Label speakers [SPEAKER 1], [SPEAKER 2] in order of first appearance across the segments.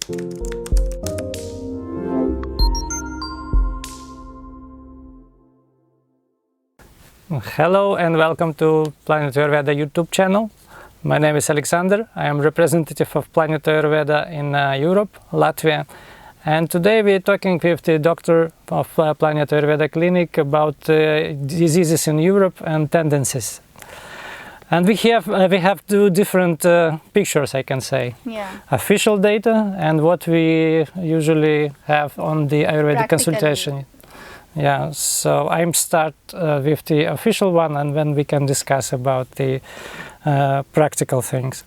[SPEAKER 1] Hello and welcome to Planet Ayurveda YouTube channel. My name is Alexander. I am representative of Planet Ayurveda in Europe, Latvia. And today we are talking with the doctor of Planet Ayurveda clinic about diseases in Europe and tendencies. And we have two different pictures, I can say.
[SPEAKER 2] Yeah.
[SPEAKER 1] Official data and what we usually have on the Ayurvedic consultation. Yeah, so I'm start with the official one, and then we can discuss about the practical things.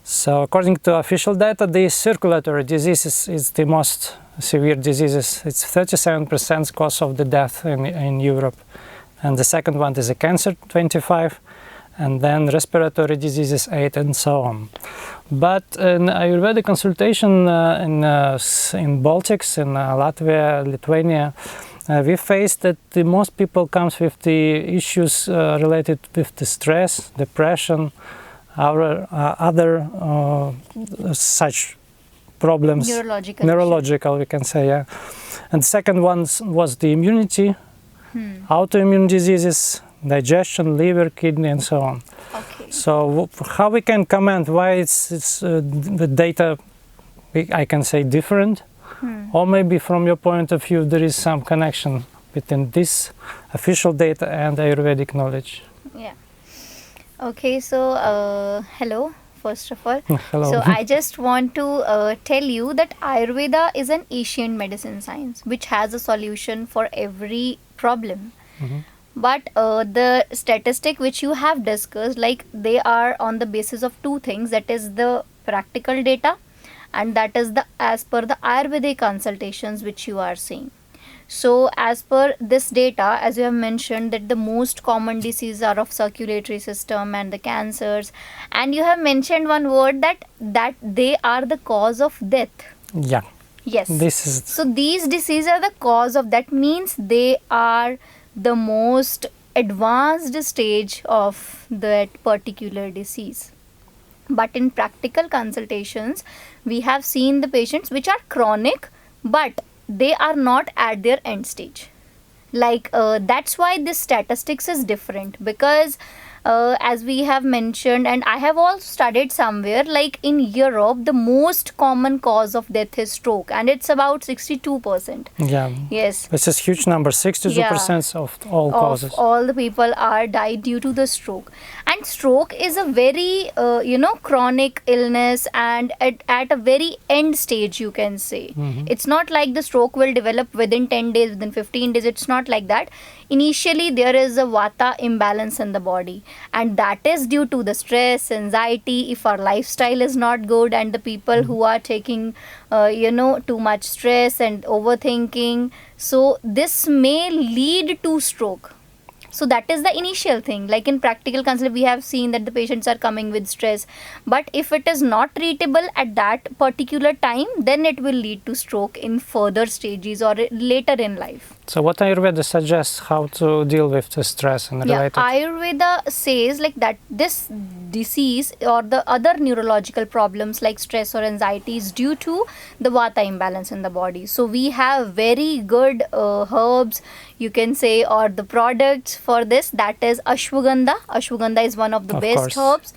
[SPEAKER 1] So according to official data, the circulatory diseases is the most severe diseases. It's 37% cause of the death in Europe. And the second one is a cancer, 25, and then respiratory diseases, 8, and so on. But in Ayurvedic consultation in Baltics, in Latvia, Lithuania, we face that the most people comes with the issues related with the stress, depression, other such problems. Neurological, we can say, yeah. And the second one was the immunity, autoimmune diseases, digestion, liver, kidney, and so on.
[SPEAKER 2] Okay.
[SPEAKER 1] So how we can comment why it's the data, I can say, different? Or maybe from your point of view there is some connection between this official data and Ayurvedic knowledge.
[SPEAKER 2] Yeah. Okay, so hello, first of all.
[SPEAKER 1] Hello.
[SPEAKER 2] So I just want to tell you that Ayurveda is an ancient medicine science which has a solution for every problem. But the statistic which you have discussed, like, they are on the basis of two things, that is the practical data, and that is the as per the Ayurvedic consultations which you are seeing. So as per this data, as you have mentioned, that the most common diseases are of circulatory system and the cancers, and you have mentioned one word that they are the cause of death.
[SPEAKER 1] Yeah.
[SPEAKER 2] Yes.
[SPEAKER 1] This is
[SPEAKER 2] so these diseases are the cause of, that means they are the most advanced stage of that particular disease. But in practical consultations, we have seen the patients which are chronic, but they are not at their end stage. Like that's why this statistics is different, because as we have mentioned, and I have also studied somewhere, like in Europe, the most common cause of death is stroke, and it's about 62%.
[SPEAKER 1] Yeah.
[SPEAKER 2] Yes.
[SPEAKER 1] This is huge number, 62% of all causes.
[SPEAKER 2] All the people are died due to the stroke. And stroke is a very, chronic illness, and at a very end stage, you can say. It's not like the stroke will develop within 10 days, within 15 days. It's not like that. Initially, there is a vata imbalance in the body, and that is due to the stress, anxiety, if our lifestyle is not good, and the people who are taking, too much stress and overthinking. So this may lead to stroke. So that is the initial thing. Like in practical consultation, we have seen that the patients are coming with stress. But if it is not treatable at that particular time, then it will lead to stroke in further stages or later in life.
[SPEAKER 1] So what Ayurveda suggests how to deal with the stress and related?
[SPEAKER 2] Ayurveda says like that this disease or the other neurological problems like stress or anxiety is due to the vata imbalance in the body. So we have very good herbs, you can say, or the products for this. That is ashwagandha. Ashwagandha is one of the best herbs.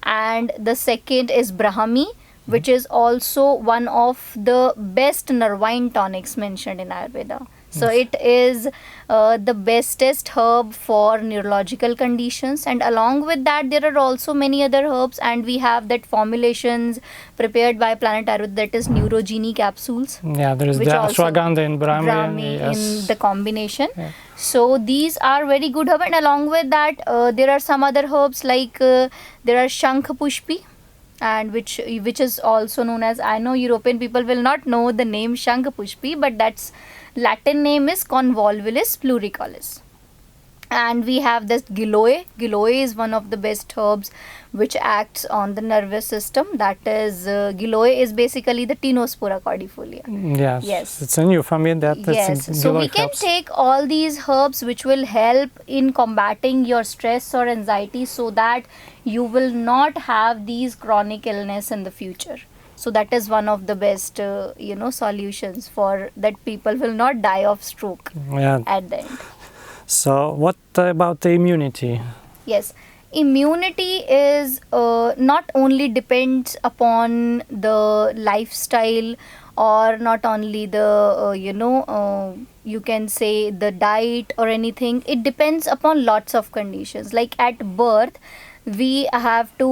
[SPEAKER 2] And the second is brahmi, which is also one of the best nervine tonics mentioned in Ayurveda. So it is the bestest herb for neurological conditions, and along with that there are also many other herbs, and we have that formulations prepared by Planet Ayurveda, that is Neurogeny capsules.
[SPEAKER 1] Yeah, there is the ashwagandha and brahmi
[SPEAKER 2] in the combination. Yeah. So these are very good herbs, and along with that there are some other herbs like there are Shankh Pushpi, and which is also known as, I know European people will not know the name Shankh Pushpi, but that's Latin name is Convolvulus pluricollis. And we have this giloy. Giloy is one of the best herbs which acts on the nervous system. That is, giloy is basically the Tinospora cordifolia.
[SPEAKER 1] Yes. It's a new family that.
[SPEAKER 2] Yes. So we can take all these herbs which will help in combating your stress or anxiety, so that you will not have these chronic illness in the future. So that is one of the best solutions for that people will not die of stroke
[SPEAKER 1] Yeah.
[SPEAKER 2] at the end.
[SPEAKER 1] So what about the immunity?
[SPEAKER 2] Yes, immunity is not only depends upon the lifestyle, or not only the you can say the diet or anything. It depends upon lots of conditions. Like at birth, we have to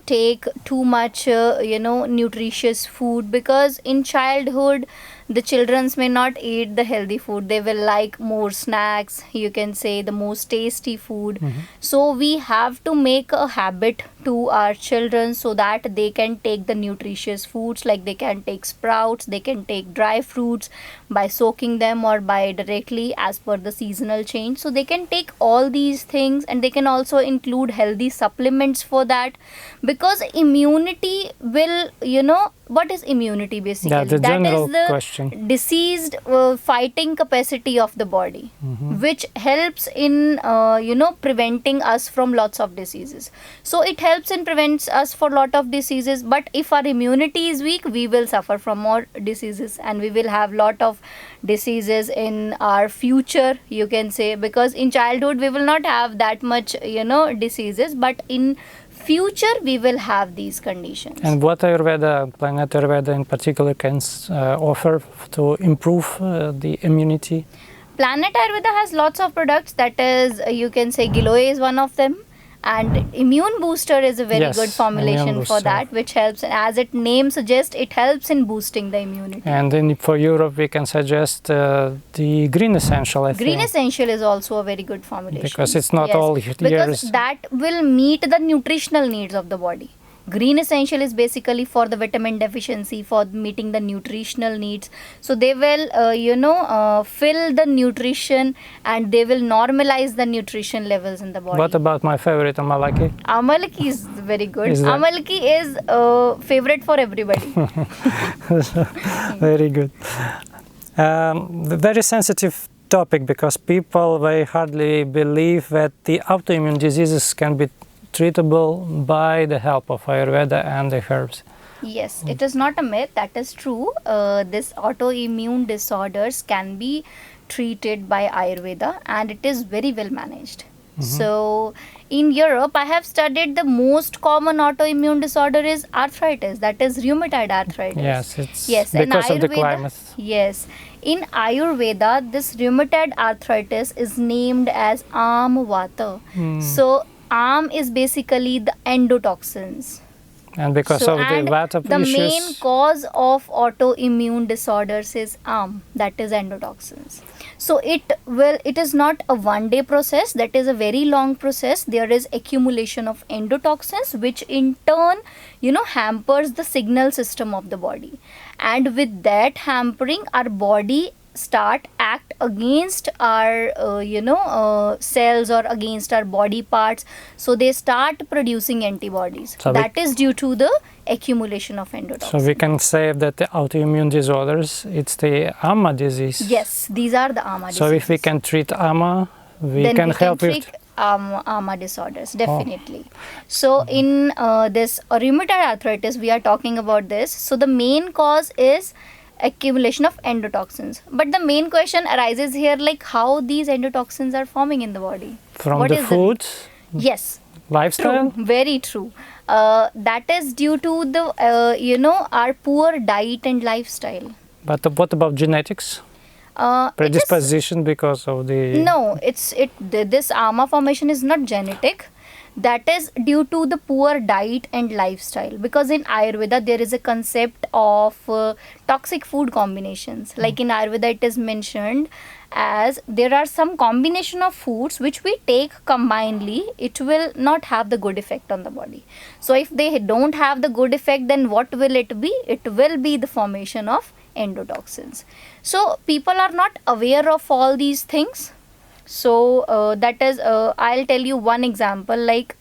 [SPEAKER 2] take too much nutritious food, because in childhood the childrens may not eat the healthy food. They will like more snacks, you can say the most tasty food. So we have to make a habit to our children so that they can take the nutritious foods, like they can take sprouts, they can take dry fruits by soaking them or by directly as per the seasonal change. So they can take all these things, and they can also include healthy supplements for that, because immunity will, what is immunity basically?
[SPEAKER 1] Yeah, the general
[SPEAKER 2] that is the
[SPEAKER 1] question.
[SPEAKER 2] diseased fighting capacity of the body, which helps in preventing us from lots of diseases. So it helps in prevents us for lot of diseases, but if our immunity is weak, we will suffer from more diseases, and we will have lot of diseases in our future, you can say, because in childhood we will not have that much diseases, but in future we will have these conditions.
[SPEAKER 1] And what Ayurveda, Planet Ayurveda in particular, can offer to improve the immunity?
[SPEAKER 2] Planet Ayurveda has lots of products. That is, you can say Giloy is one of them, and Immune Booster is a very
[SPEAKER 1] Yes,
[SPEAKER 2] good formulation
[SPEAKER 1] Immune
[SPEAKER 2] for
[SPEAKER 1] Booster.
[SPEAKER 2] that, which helps, as its name suggests, it helps in boosting the immunity.
[SPEAKER 1] And for Europe, we can suggest the Green Essential, I
[SPEAKER 2] Green
[SPEAKER 1] think.
[SPEAKER 2] Essential is also a very good formulation.
[SPEAKER 1] Because it's not all years.
[SPEAKER 2] Because that will meet the nutritional needs of the body. Green Essential is basically for the vitamin deficiency, for meeting the nutritional needs. So they will, fill the nutrition, and they will normalize the nutrition levels in the body.
[SPEAKER 1] What about my favorite, Amalaki?
[SPEAKER 2] Amalaki is very good.
[SPEAKER 1] Is that-
[SPEAKER 2] Amalaki is favorite for everybody.
[SPEAKER 1] Very good. Very sensitive topic, because people, they hardly believe that the autoimmune diseases can be treatable by the help of Ayurveda and the herbs.
[SPEAKER 2] Yes, it is not a myth. That is true. This autoimmune disorders can be treated by Ayurveda, and it is very well managed. So in Europe, I have studied the most common autoimmune disorder is arthritis, that is rheumatoid arthritis.
[SPEAKER 1] Yes, it's
[SPEAKER 2] in
[SPEAKER 1] because of the
[SPEAKER 2] Ayurveda-
[SPEAKER 1] climate.
[SPEAKER 2] Yes, in Ayurveda, this rheumatoid arthritis is named as Am Vata. So Am is basically the endotoxins.
[SPEAKER 1] And because
[SPEAKER 2] So,
[SPEAKER 1] of the
[SPEAKER 2] and
[SPEAKER 1] Vata
[SPEAKER 2] the
[SPEAKER 1] issues,
[SPEAKER 2] main cause of autoimmune disorders is that is endotoxins. So it is not a one day process, that is a very long process. There is accumulation of endotoxins, which in turn hampers the signal system of the body, and with that hampering, our body start act against our cells or against our body parts. So they start producing antibodies.
[SPEAKER 1] So
[SPEAKER 2] that is due to the accumulation of endotoxins.
[SPEAKER 1] so we can say that the autoimmune disorders, it's the AMA disease.
[SPEAKER 2] Yes, these are the AMA
[SPEAKER 1] So
[SPEAKER 2] diseases.
[SPEAKER 1] if we can treat AMA, we
[SPEAKER 2] then
[SPEAKER 1] can
[SPEAKER 2] we
[SPEAKER 1] help
[SPEAKER 2] can
[SPEAKER 1] with...
[SPEAKER 2] treat AMA disorders, definitely. So in this rheumatoid arthritis, we are talking about this. So the main cause is accumulation of endotoxins, but the main question arises here, like how these endotoxins are forming in the body.
[SPEAKER 1] From
[SPEAKER 2] What
[SPEAKER 1] the
[SPEAKER 2] is
[SPEAKER 1] food,
[SPEAKER 2] Yes,
[SPEAKER 1] lifestyle?
[SPEAKER 2] true, very true. That is due to the our poor diet and lifestyle.
[SPEAKER 1] But what about genetics?
[SPEAKER 2] It is-
[SPEAKER 1] Predisposition because of the...
[SPEAKER 2] No, this AMA formation is not genetic. That is due to the poor diet and lifestyle, because in Ayurveda there is a concept of toxic food combinations. Like in Ayurveda it is mentioned as there are some combination of foods which we take combinedly, it will not have the good effect on the body. So if they don't have the good effect, then what will it be? It will be the formation of endotoxins. So people are not aware of all these things. So that is, I'll tell you one example, like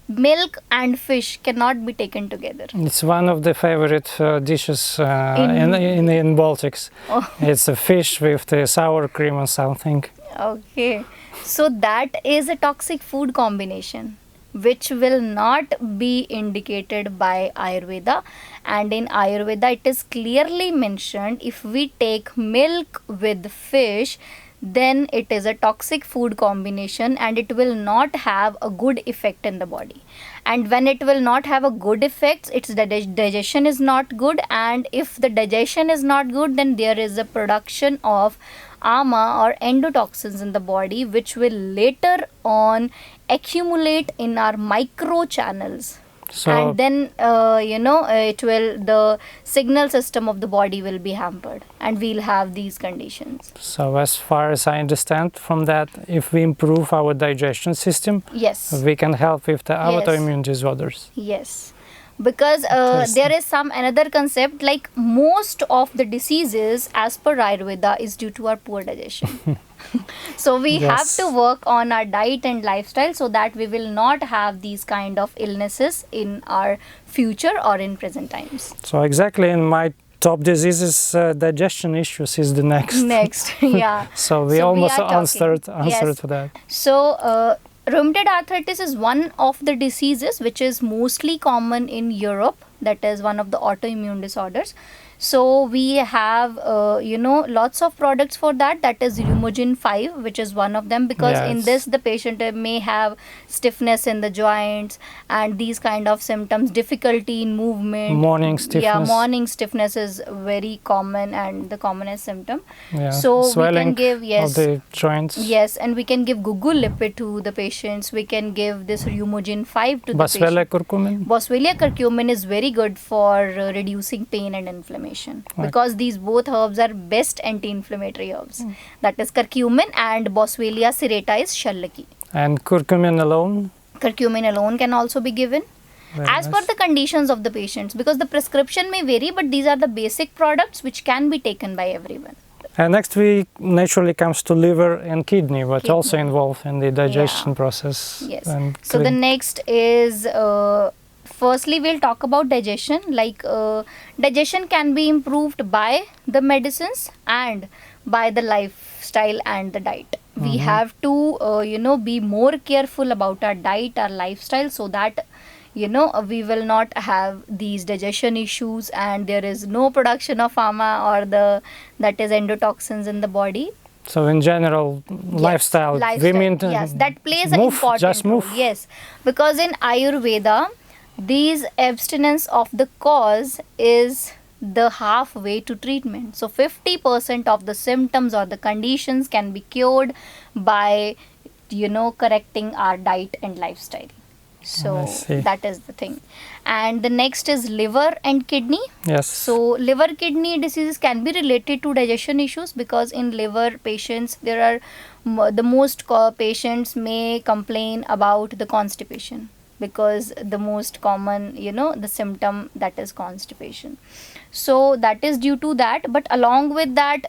[SPEAKER 2] milk and fish cannot be taken together.
[SPEAKER 1] It's one of the favorite dishes in Baltics.
[SPEAKER 2] Oh.
[SPEAKER 1] It's a fish with the sour cream or something.
[SPEAKER 2] Okay, so that is a toxic food combination. which will not be indicated by Ayurveda. And in Ayurveda, it is clearly mentioned, if we take milk with fish, then it is a toxic food combination and it will not have a good effect in the body. And when it will not have a good effect, its digestion is not good, and if the digestion is not good, then there is a production of ama or endotoxins in the body, which will later on accumulate in our micro channels.
[SPEAKER 1] So,
[SPEAKER 2] And then it will, the signal system of the body will be hampered and we'll have these conditions.
[SPEAKER 1] so as far as I understand from that, if we improve our digestion system,
[SPEAKER 2] Yes.
[SPEAKER 1] we can help with the
[SPEAKER 2] Yes.
[SPEAKER 1] autoimmune disorders.
[SPEAKER 2] Yes, because there is some another concept, like most of the diseases as per Ayurveda is due to our poor digestion. So we have
[SPEAKER 1] Yes.
[SPEAKER 2] to work on our diet and lifestyle so that we will not have these kind of illnesses in our future or in present times.
[SPEAKER 1] So exactly in my top diseases, digestion issues is the next.
[SPEAKER 2] Next, yeah.
[SPEAKER 1] So we
[SPEAKER 2] So
[SPEAKER 1] almost
[SPEAKER 2] are talking.
[SPEAKER 1] answered
[SPEAKER 2] Yes.
[SPEAKER 1] to that.
[SPEAKER 2] So, rheumatoid arthritis is one of the diseases which is mostly common in Europe. That is one of the autoimmune disorders. So we have, lots of products for that. That is Rheumogene 5, which is one of them, because in
[SPEAKER 1] Yes.
[SPEAKER 2] this the patient may have stiffness in the joints and these kind of symptoms, difficulty in movement.
[SPEAKER 1] Morning stiffness.
[SPEAKER 2] Yeah, morning stiffness is very common and the commonest symptom.
[SPEAKER 1] Yeah.
[SPEAKER 2] So
[SPEAKER 1] Swelling
[SPEAKER 2] we can give, yes.
[SPEAKER 1] of the joints.
[SPEAKER 2] Yes, and we can give gugu lipid to the patients. We can give this Rheumogene 5 to the
[SPEAKER 1] Boswellia
[SPEAKER 2] patient.
[SPEAKER 1] curcumin.
[SPEAKER 2] Boswellia curcumin is very good for reducing pain and inflammation,
[SPEAKER 1] Right.
[SPEAKER 2] because these both herbs are best anti-inflammatory herbs. That is curcumin, and Boswellia serrata is shallaki.
[SPEAKER 1] And curcumin alone.
[SPEAKER 2] Curcumin alone can also be given.
[SPEAKER 1] Very
[SPEAKER 2] As per
[SPEAKER 1] nice.
[SPEAKER 2] the conditions of the patients, because the prescription may vary, but these are the basic products which can be taken by everyone.
[SPEAKER 1] And next we naturally comes to liver and kidney, but
[SPEAKER 2] Kidney.
[SPEAKER 1] also involved in the digestion
[SPEAKER 2] Yeah.
[SPEAKER 1] process.
[SPEAKER 2] Yes.
[SPEAKER 1] And
[SPEAKER 2] So the next is, firstly we'll talk about digestion. Like digestion can be improved by the medicines and by the lifestyle and the diet. We have to be more careful about our diet, our lifestyle, so that we will not have these digestion issues and there is no production of ama or that is endotoxins in the body.
[SPEAKER 1] So in general, lifestyle, we mean to
[SPEAKER 2] yes, that plays an
[SPEAKER 1] move,
[SPEAKER 2] important
[SPEAKER 1] just move.
[SPEAKER 2] role. Yes, because in Ayurveda, these abstinence of the cause is the halfway to treatment. So 50% of the symptoms or the conditions can be cured by correcting our diet and lifestyle.
[SPEAKER 1] I
[SPEAKER 2] So
[SPEAKER 1] see.
[SPEAKER 2] that is the thing. And the next is liver and kidney.
[SPEAKER 1] Yes.
[SPEAKER 2] So liver kidney diseases can be related to digestion issues, because in liver patients there are the most patients may complain about the constipation, because the most common the symptom, that is constipation. So that is due to that, but along with that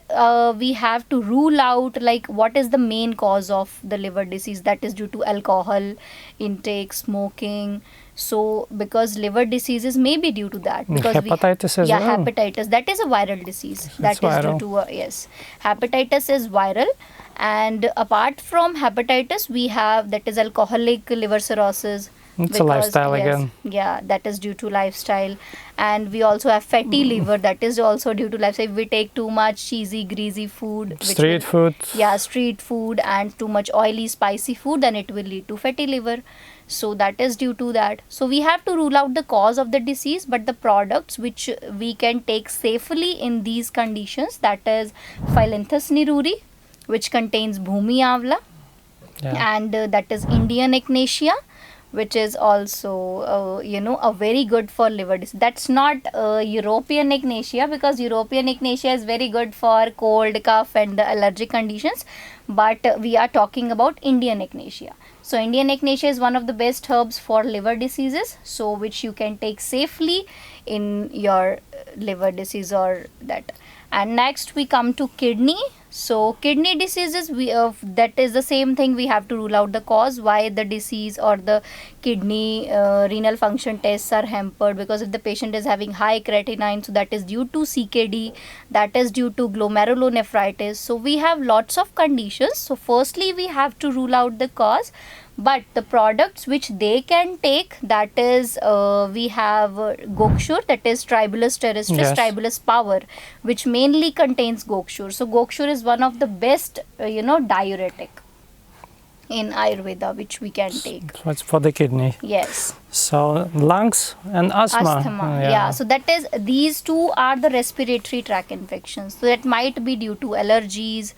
[SPEAKER 2] we have to rule out like what is the main cause of the liver disease. That is due to alcohol intake, smoking. So because liver diseases may be due to that, because
[SPEAKER 1] hepatitis as
[SPEAKER 2] yeah,
[SPEAKER 1] well.
[SPEAKER 2] hepatitis, that is a viral disease. That is
[SPEAKER 1] viral.
[SPEAKER 2] due to yes, hepatitis is viral. And apart from hepatitis, we have, that is alcoholic liver cirrhosis.
[SPEAKER 1] It's a lifestyle again.
[SPEAKER 2] Yeah, that is due to lifestyle. And we also have fatty liver, that is also due to lifestyle. If we take too much cheesy, greasy food, which
[SPEAKER 1] Street food.
[SPEAKER 2] yeah, street food, and too much oily, spicy food, then it will lead to fatty liver. So that is due to that. So we have to rule out the cause of the disease, but the products which we can take safely in these conditions, that is Phyllanthus niruri, which contains Bhumi Avla,
[SPEAKER 1] Yeah.
[SPEAKER 2] and that is Indian echinacea, which is also a very good for liver disease. That's not European echinacea, because European echinacea is very good for cold, cough and the allergic conditions, but we are talking about Indian echinacea. So Indian echinacea is one of the best herbs for liver diseases, so which you can take safely in your liver disease or that. And next we come to kidney. So kidney diseases, that is the same thing. We have to rule out the cause, why the disease or the kidney renal function tests are hampered, because if the patient is having high creatinine, so that is due to CKD, that is due to glomerulonephritis. So we have lots of conditions. So firstly we have to rule out the cause, But the products which they can take, that is, we have Gokshur, that is Tribulus terrestris,
[SPEAKER 1] Yes.
[SPEAKER 2] Tribulus power, which mainly contains Gokshur. So Gokshur is one of the best, diuretic in Ayurveda, which we can take.
[SPEAKER 1] So it's for the kidney.
[SPEAKER 2] Yes.
[SPEAKER 1] So lungs and asthma.
[SPEAKER 2] Yeah. So that is, these two are the respiratory tract infections. So that might be due to allergies,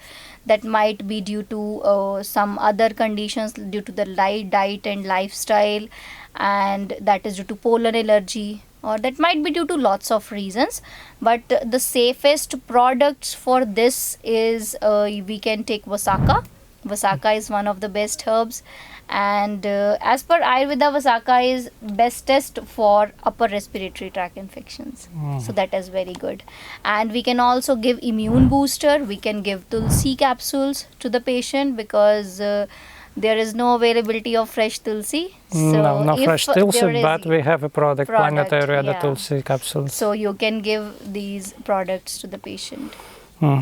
[SPEAKER 2] that might be due to some other conditions, due to the diet and lifestyle, and that is due to pollen allergy, or that might be due to lots of reasons. But the safest products for this is, we can take Vasaka. Vasaka is one of the best herbs, and as per Ayurveda, Vasaka is bestest for upper respiratory tract infections. So that is very good. And we can also give immune booster. We can give Tulsi capsules to the patient, because there is no availability of fresh Tulsi. So
[SPEAKER 1] no
[SPEAKER 2] if
[SPEAKER 1] fresh Tulsi,
[SPEAKER 2] there is
[SPEAKER 1] but we have a Planet Ayurveda
[SPEAKER 2] yeah.
[SPEAKER 1] Tulsi capsules.
[SPEAKER 2] So you can give these products to the patient.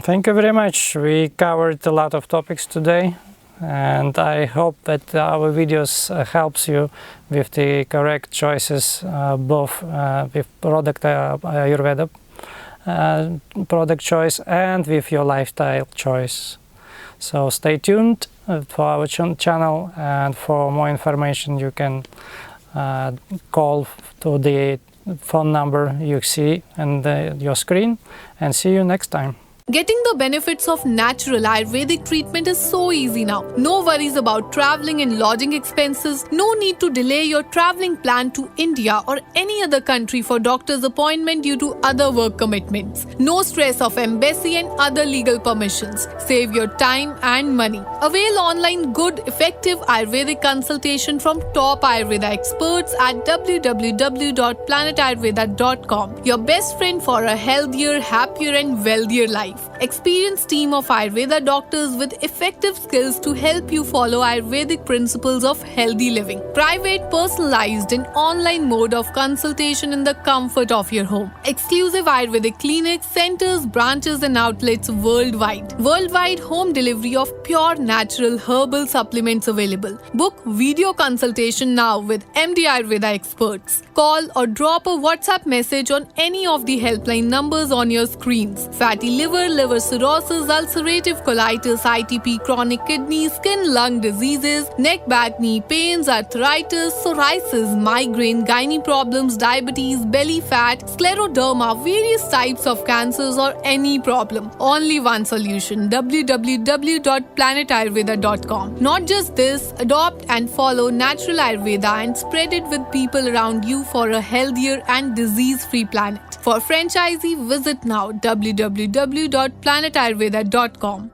[SPEAKER 1] Thank you very much. We covered a lot of topics today, and I hope that our videos helps you with the correct choices, both with product Ayurveda product choice and with your lifestyle choice. So stay tuned for our channel, and for more information you can call to the phone number you see on your screen, and see you next time.
[SPEAKER 3] Getting the benefits of natural Ayurvedic treatment is so easy now. No worries about traveling and lodging expenses. No need to delay your traveling plan to India or any other country for doctor's appointment due to other work commitments. No stress of embassy and other legal permissions. Save your time and money. Avail online good, effective Ayurvedic consultation from top Ayurveda experts at www.planetayurveda.com. Your best friend for a healthier, happier and wealthier life. Experienced team of Ayurveda doctors with effective skills to help you follow Ayurvedic principles of healthy living. Private, personalized and online mode of consultation in the comfort of your home. Exclusive Ayurvedic clinics, centers, branches and outlets worldwide. Worldwide home delivery of pure natural herbal supplements available. Book video consultation now with MD Ayurveda experts. Call or drop a WhatsApp message on any of the helpline numbers on your screens. Fatty liver, liver cirrhosis, ulcerative colitis, ITP, chronic kidney, skin, lung diseases, neck, back, knee pains, arthritis, psoriasis, migraine, gynae problems, diabetes, belly fat, scleroderma, various types of cancers or any problem. Only one solution, www.planetayurveda.com. Not just this, adopt and follow natural Ayurveda and spread it with people around you for a healthier and disease-free planet. For franchisee, visit now www.planetayurveda.com.